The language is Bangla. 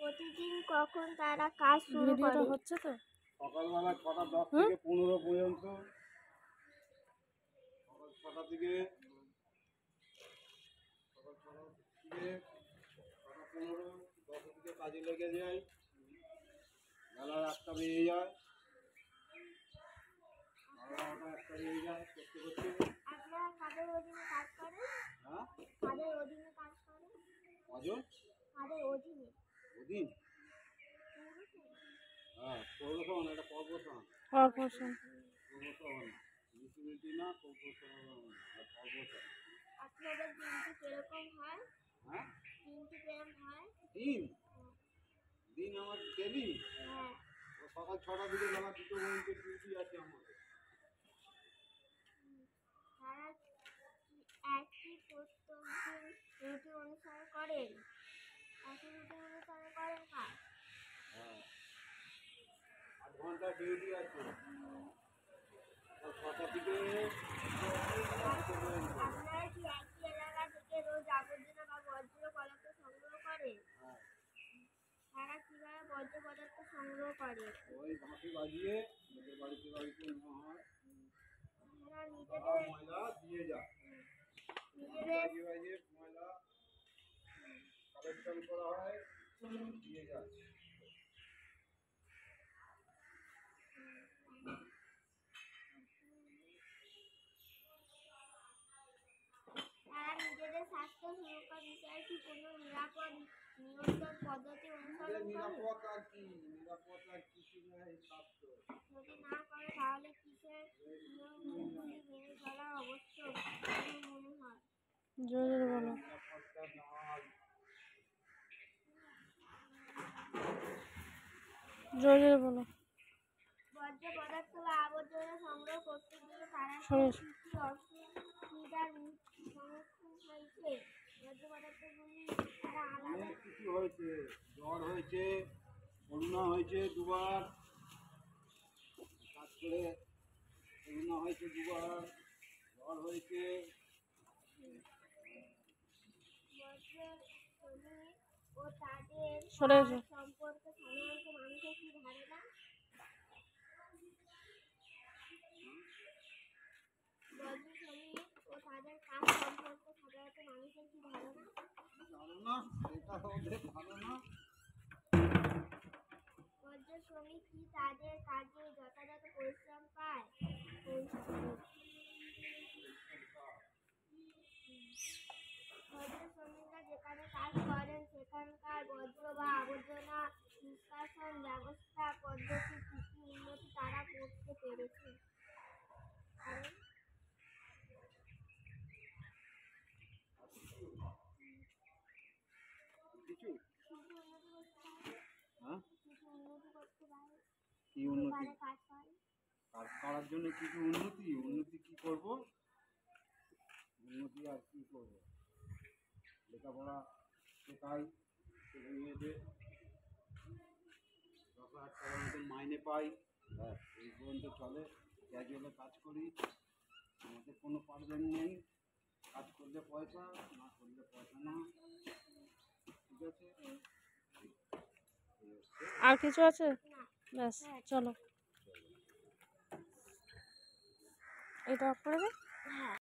প্রতিদিন কখন তারা কাজ শুরু করে? হচ্ছে তো সকালবেলা 6:10 থেকে 15 পর্যন্ত। সকাল 6টা থেকে 6:15 10 থেকে কাজে লেগে যায়। বেলা 1টা বেজে যায়, 1টা বেজে যায় করতে করতে। আপনারা কাদের অধীনে কাজ করেন? হ্যাঁ, কাদের অধীনে কাজ করেন? কজন কাদের অধীনে? অধীন? হ্যাঁ, পৌরসভা না, এটা কর্পোরেশন। কর্পোরেশন মিউনিসিপ্যালিটি না, কর্পোরেশন। আপনাদের দিনটি কিরকম হয়? হ্যাঁ, দিনটি কিরকম হয়? দিন দিন আমার ডেলি হ্যাঁ। সকাল 6টা থেকে বেলা 2টো পর্যন্ত ডিউটি আছে আমাদের। তারা একই প্রত্যেকদিন রুটি অনুসরণ করেন? একই রুটি অনুসরণ করেন কাজ? হ্যাঁ, 8 ঘন্টা ডিউটি আছে সকাল 6টা থেকে 8টা পর্যন্ত। আপনারা কি একই এলাকা থেকে রোজ আবর্জনা বা বর্জ্য পদার্থ সংগ্রহ করেন? হ্যাঁ, তারা কিভাবে বর্জ্য পদার্থ সংগ্রহ করে? ওই ঘাঁটি বাজিয়ে ওদের বাড়িতে বাড়িতে নেওয়া হয়। তারা নিজেদের ময়লা দিয়ে যায়, নিজেদের বাজিয়ে বাজিয়ে ময়লা কালেকশন করা হয়, দিয়ে যায়। স্বাস্থ্য সুরক্ষার বিষয়ে কি কোনো নিরাপদ নিয়ন্ত্রণ পদ্ধতি অনুসরণ করে? নিরাপদ আর কি, নিরাপদ আর কিছু নাই। স্বাস্থ্য যদি না করে তাহলে কিসের নিয়মগুলি মেনে চলা আবশ্যক বলে মনে হয়? জোরে বলো। নিরাপত্তা নাই। জোরে বলো। বর্জ্য পদার্থ বা আবর্জনা সংগ্রহ করতে গিয়ে তারা সরে- কি কি অসুবিধার সম্মুখীন হয়েছে? বর্জ্য পদার্থগুলি তারা আলাদা অনেক কিছু হয়েছে, জ্বর হয়েছে, করোনা হয়েছে দুবার কাজ করে, করোনা হয়েছে দুবার, জ্বর হয়েছে। বর্জ্য শ্রমিক ও তাদের সরে কাজ এসো। সম্পর্কে সাধারণত মানুষের কি ধারণা? বর্জ্য শ্রমিক ও তাদের কাজ সম্পর্কে সাধারণত মানুষের কি ধারণা? ধারণা, এটা ওদের ধারণা। বর্জ্য শ্রমিক কি তাদের কাজে যথাযথ পরিশ্রম পায়? বর্জ্য শ্রমিকরা যেখানে কাজ করেন সেখানকার বর্জ্য বা আবর্জনা নিষ্কাশন ব্যবস্থা পদ্ধতি কি কি উন্নতি তারা করতে পেরেছে? কারণ কিছু উন্নতি করতে পারে, হ্যাঁ, কিছু উন্নতি করতে পারে, কি উন্নতি? কাজ পারে। কাজ করার জন্য কিছু উন্নতি, উন্নতি কি করব? উন্নতি আর কি করব? লেখাপড়া শেখাই, ছেলে মেয়েদের 10,000 টাকার মতন মাইনে পাই, ব্যাস এই পর্যন্ত চলে। ক্যাজুয়ালে কাজ করি, আমাদের কোনো প্রবলেম নেই। কাজ করলে পয়সা, না করলে পয়সা না। ঠিক আছে, আর কিছু আছে? না। ব্যাস চলো, এটা অফ করে দে। হ্যাঁ।